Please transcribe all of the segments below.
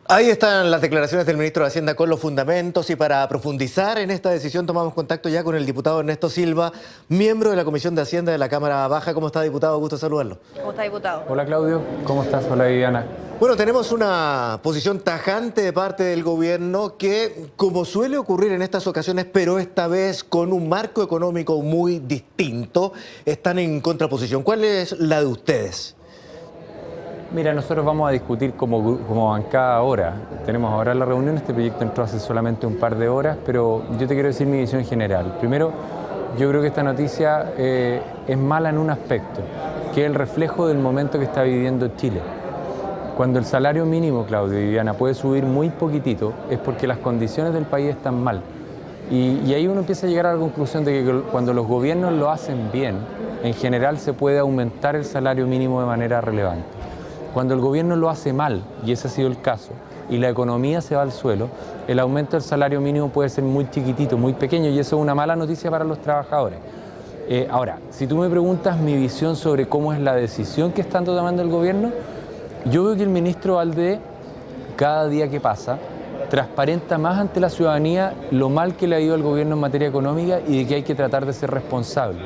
Ahí están las declaraciones del ministro de Hacienda con los fundamentos, y para profundizar en esta decisión tomamos contacto ya con el diputado Ernesto Silva, miembro de la Comisión de Hacienda de la Cámara Baja. ¿Cómo está, diputado? Gusto saludarlo. ¿Cómo está, diputado? Hola, Claudio. ¿Cómo estás? Hola, Viviana. Bueno, tenemos una posición tajante de parte del gobierno que, como suele ocurrir en estas ocasiones, pero esta vez con un marco económico muy distinto, están en contraposición. ¿Cuál es la de ustedes? Mira, nosotros vamos a discutir como bancada ahora. Tenemos ahora la reunión, este proyecto entró hace solamente un par de horas, pero yo te quiero decir mi visión general. Primero, yo creo que esta noticia es mala en un aspecto, que es el reflejo del momento que está viviendo Chile. Cuando el salario mínimo, Claudio y Viviana, puede subir muy poquitito, es porque las condiciones del país están mal. Y ahí uno empieza a llegar a la conclusión de que cuando los gobiernos lo hacen bien, en general se puede aumentar el salario mínimo de manera relevante. Cuando el gobierno lo hace mal, y ese ha sido el caso, y la economía se va al suelo, el aumento del salario mínimo puede ser muy chiquitito, muy pequeño, y eso es una mala noticia para los trabajadores. Ahora, si tú me preguntas mi visión sobre cómo es la decisión que está tomando el gobierno, yo veo que el ministro Valdés, cada día que pasa, transparenta más ante la ciudadanía lo mal que le ha ido al gobierno en materia económica y de que hay que tratar de ser responsable.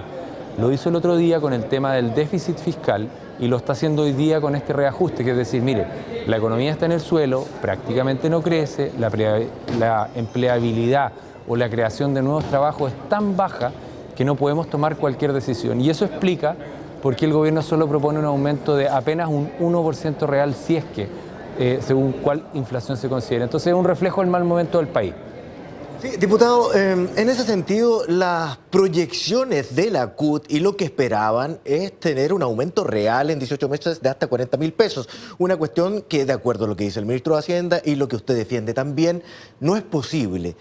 Lo hizo el otro día con el tema del déficit fiscal y lo está haciendo hoy día con este reajuste, que es decir, mire, la economía está en el suelo, prácticamente no crece, la empleabilidad o la creación de nuevos trabajos es tan baja que no podemos tomar cualquier decisión. Y eso explica por qué el gobierno solo propone un aumento de apenas un 1% real, si es que, según cuál inflación se considera. Entonces es un reflejo del mal momento del país. Sí, diputado, en ese sentido, las proyecciones de la CUT y lo que esperaban es tener un aumento real en 18 meses de hasta 40.000 pesos. Una cuestión que, de acuerdo a lo que dice el ministro de Hacienda y lo que usted defiende también, no es posible.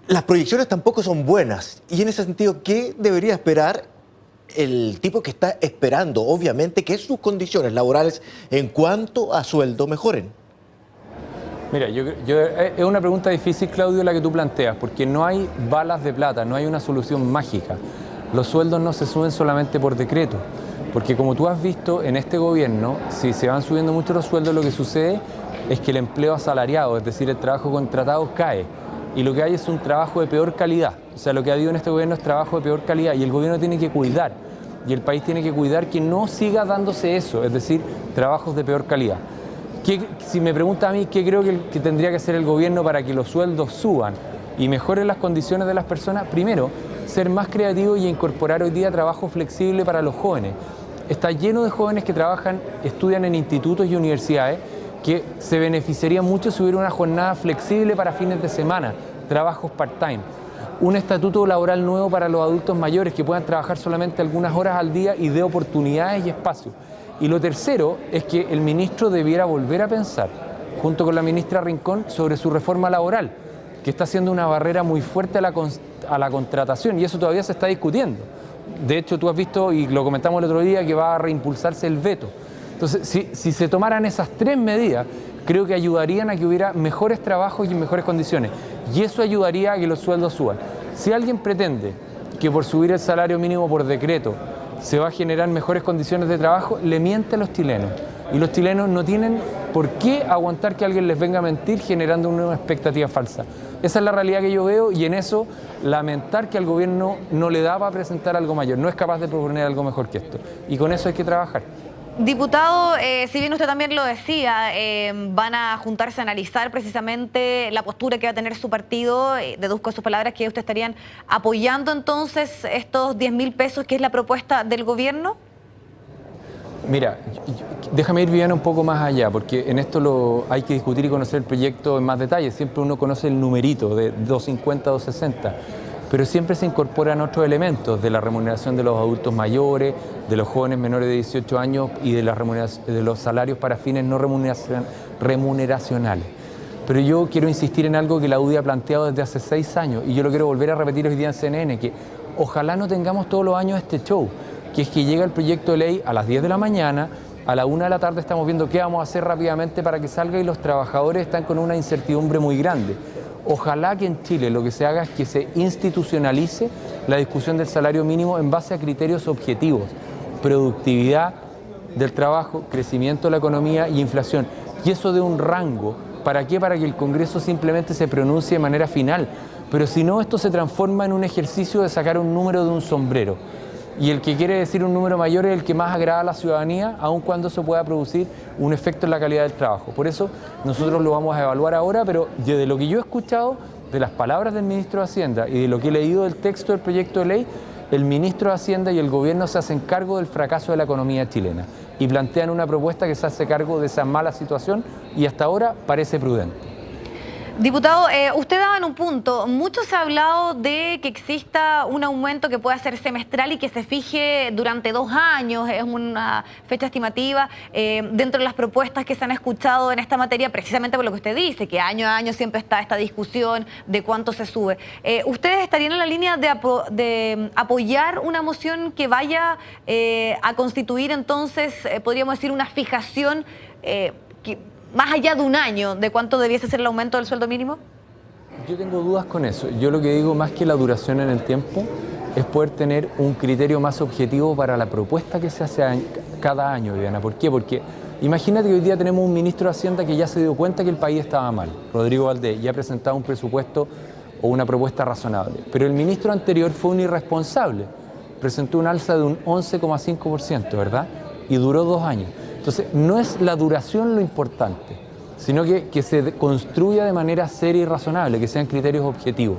Las proyecciones tampoco son buenas. Y en ese sentido, ¿qué debería esperar el tipo que está esperando, obviamente, que sus condiciones laborales en cuanto a sueldo mejoren? Mira, es una pregunta difícil, Claudio, la que tú planteas, porque no hay balas de plata, no hay una solución mágica. Los sueldos no se suben solamente por decreto, porque como tú has visto en este gobierno, si se van subiendo mucho los sueldos, lo que sucede es que el empleo asalariado, es decir, el trabajo contratado, cae. Y lo que hay es un trabajo de peor calidad. O sea, lo que ha habido en este gobierno es trabajo de peor calidad y el gobierno tiene que cuidar, y el país tiene que cuidar que no siga dándose eso, es decir, trabajos de peor calidad. Si me pregunta a mí qué creo que tendría que hacer el gobierno para que los sueldos suban y mejoren las condiciones de las personas, primero, ser más creativo y incorporar hoy día trabajo flexible para los jóvenes. Está lleno de jóvenes que estudian en institutos y universidades que se beneficiarían mucho si hubiera una jornada flexible para fines de semana, trabajos part-time. Un estatuto laboral nuevo para los adultos mayores que puedan trabajar solamente algunas horas al día y de oportunidades y espacios. Y lo tercero es que el ministro debiera volver a pensar, junto con la ministra Rincón, sobre su reforma laboral, que está siendo una barrera muy fuerte a la contratación, y eso todavía se está discutiendo. De hecho, tú has visto, y lo comentamos el otro día, que va a reimpulsarse el veto. Entonces, si se tomaran esas tres medidas, creo que ayudarían a que hubiera mejores trabajos y mejores condiciones, y eso ayudaría a que los sueldos suban. Si alguien pretende que por subir el salario mínimo por decreto se va a generar mejores condiciones de trabajo, le miente a los chilenos. Y los chilenos no tienen por qué aguantar que alguien les venga a mentir generando una expectativa falsa. Esa es la realidad que yo veo, y en eso lamentar que al gobierno no le da para presentar algo mayor, no es capaz de proponer algo mejor que esto. Y con eso hay que trabajar. Diputado, si bien usted también lo decía, van a juntarse a analizar precisamente la postura que va a tener su partido. Deduzco de sus palabras que ustedes estarían apoyando entonces estos 10.000 pesos, que es la propuesta del gobierno. Mira, déjame ir, Viviana, un poco más allá, porque en esto hay que discutir y conocer el proyecto en más detalle. Siempre uno conoce el numerito de 250, 260. Pero siempre se incorporan otros elementos de la remuneración de los adultos mayores, de los jóvenes menores de 18 años y de los salarios para fines no remuneracionales. Pero yo quiero insistir en algo que la UDI ha planteado desde hace 6 años, y yo lo quiero volver a repetir hoy día en CNN, que ojalá no tengamos todos los años este show, que es que llega el proyecto de ley a las 10 de la mañana, a la 1 de la tarde estamos viendo qué vamos a hacer rápidamente para que salga, y los trabajadores están con una incertidumbre muy grande. Ojalá que en Chile lo que se haga es que se institucionalice la discusión del salario mínimo en base a criterios objetivos: productividad del trabajo, crecimiento de la economía y inflación. Y eso dé un rango ¿Para qué? Para que el Congreso simplemente se pronuncie de manera final. Pero si no, esto se transforma en un ejercicio de sacar un número de un sombrero. Y el que quiere decir un número mayor es el que más agrada a la ciudadanía, aun cuando eso pueda producir un efecto en la calidad del trabajo. Por eso nosotros lo vamos a evaluar ahora, pero de lo que yo he escuchado, de las palabras del ministro de Hacienda y de lo que he leído del texto del proyecto de ley, el ministro de Hacienda y el gobierno se hacen cargo del fracaso de la economía chilena y plantean una propuesta que se hace cargo de esa mala situación y hasta ahora parece prudente. Diputado, usted daba en un punto, mucho se ha hablado de que exista un aumento que pueda ser semestral y que se fije durante 2 años, es una fecha estimativa, dentro de las propuestas que se han escuchado en esta materia, precisamente por lo que usted dice, que año a año siempre está esta discusión de cuánto se sube. ¿Ustedes estarían en la línea de apoyar una moción que vaya a constituir entonces, podríamos decir, una fijación más allá de 1 año, de cuánto debiese ser el aumento del sueldo mínimo? Yo tengo dudas con eso. Yo lo que digo, más que la duración en el tiempo, es poder tener un criterio más objetivo para la propuesta que se hace cada año, Viviana. ¿Por qué? Porque imagínate que hoy día tenemos un ministro de Hacienda que ya se dio cuenta que el país estaba mal, Rodrigo Valdés, ya ha presentado un presupuesto o una propuesta razonable. Pero el ministro anterior fue un irresponsable, presentó un alza de un 11,5%, ¿verdad? Y duró 2 años. Entonces, no es la duración lo importante, sino que se construya de manera seria y razonable, que sean criterios objetivos.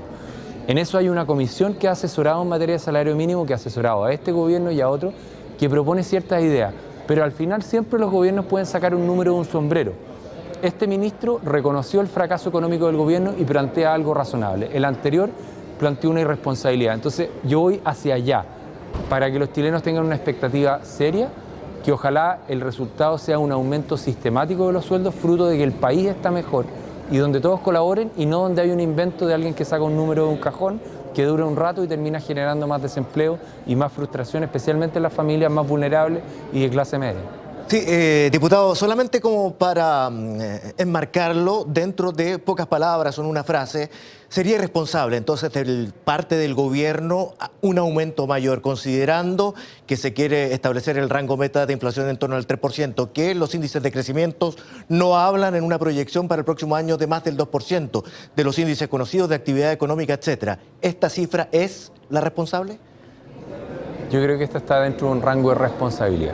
En eso hay una comisión que ha asesorado en materia de salario mínimo, que ha asesorado a este gobierno y a otro, que propone ciertas ideas, pero al final siempre los gobiernos pueden sacar un número de un sombrero. Este ministro reconoció el fracaso económico del gobierno y plantea algo razonable. El anterior planteó una irresponsabilidad. Entonces, yo voy hacia allá, para que los chilenos tengan una expectativa seria, que ojalá el resultado sea un aumento sistemático de los sueldos, fruto de que el país está mejor y donde todos colaboren y no donde hay un invento de alguien que saca un número de un cajón, que dura un rato y termina generando más desempleo y más frustración, especialmente en las familias más vulnerables y de clase media. Sí, diputado, solamente como para enmarcarlo dentro de pocas palabras o en una frase, sería irresponsable entonces de parte del gobierno un aumento mayor, considerando que se quiere establecer el rango meta de inflación en torno al 3%, que los índices de crecimiento no hablan en una proyección para el próximo año de más del 2%, de los índices conocidos de actividad económica, etcétera. ¿Esta cifra es la responsable? Yo creo que esta está dentro de un rango de responsabilidad.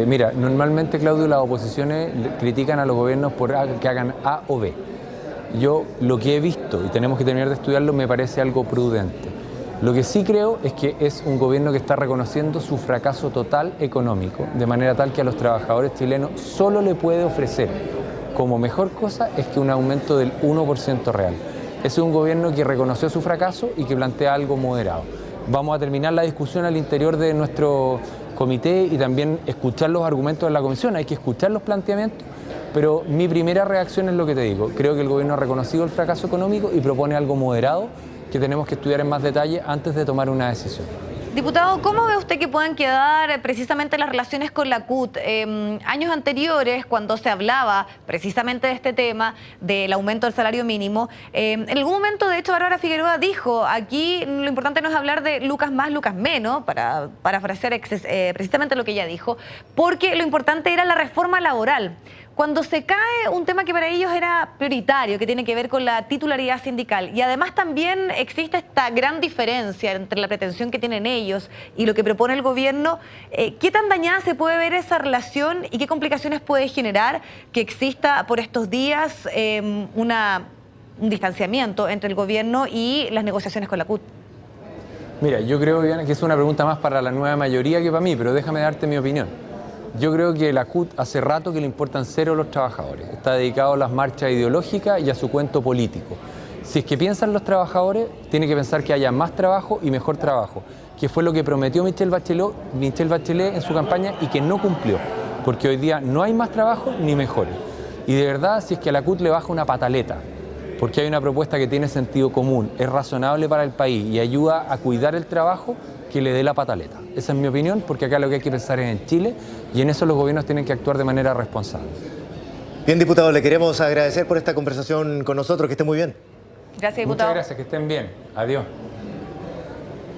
Mira, normalmente, Claudio, las oposiciones critican a los gobiernos por que hagan A o B. Yo lo que he visto, y tenemos que terminar de estudiarlo, me parece algo prudente. Lo que sí creo es que es un gobierno que está reconociendo su fracaso total económico, de manera tal que a los trabajadores chilenos solo le puede ofrecer como mejor cosa es que un aumento del 1% real. Ese es un gobierno que reconoció su fracaso y que plantea algo moderado. Vamos a terminar la discusión al interior de nuestro comité y también escuchar los argumentos de la comisión. Hay que escuchar los planteamientos, pero mi primera reacción es lo que te digo. Creo que el gobierno ha reconocido el fracaso económico y propone algo moderado que tenemos que estudiar en más detalle antes de tomar una decisión. Diputado, ¿cómo ve usted que puedan quedar precisamente las relaciones con la CUT? Años anteriores, cuando se hablaba precisamente de este tema, del aumento del salario mínimo, en algún momento, de hecho, Bárbara Figueroa dijo, aquí lo importante no es hablar de lucas más, lucas menos, para parafrasear precisamente lo que ella dijo, porque lo importante era la reforma laboral. Cuando se cae un tema que para ellos era prioritario, que tiene que ver con la titularidad sindical, y además también existe esta gran diferencia entre la pretensión que tienen ellos y lo que propone el gobierno, ¿qué tan dañada se puede ver esa relación y qué complicaciones puede generar que exista por estos días un distanciamiento entre el gobierno y las negociaciones con la CUT? Mira, yo creo, Viviana, que es una pregunta más para la nueva mayoría que para mí, pero déjame darte mi opinión. Yo creo que la CUT hace rato que le importan cero a los trabajadores. Está dedicado a las marchas ideológicas y a su cuento político. Si es que piensan los trabajadores, tiene que pensar que haya más trabajo y mejor trabajo, que fue lo que prometió Michelle Bachelet en su campaña y que no cumplió, porque hoy día no hay más trabajo ni mejores. Y de verdad, si es que a la CUT le baja una pataleta, porque hay una propuesta que tiene sentido común, es razonable para el país y ayuda a cuidar el trabajo, que le dé la pataleta. Esa es mi opinión, porque acá lo que hay que pensar es en Chile y en eso los gobiernos tienen que actuar de manera responsable. Bien, diputado, le queremos agradecer por esta conversación con nosotros. Que esté muy bien. Gracias, diputado. Muchas gracias, que estén bien. Adiós.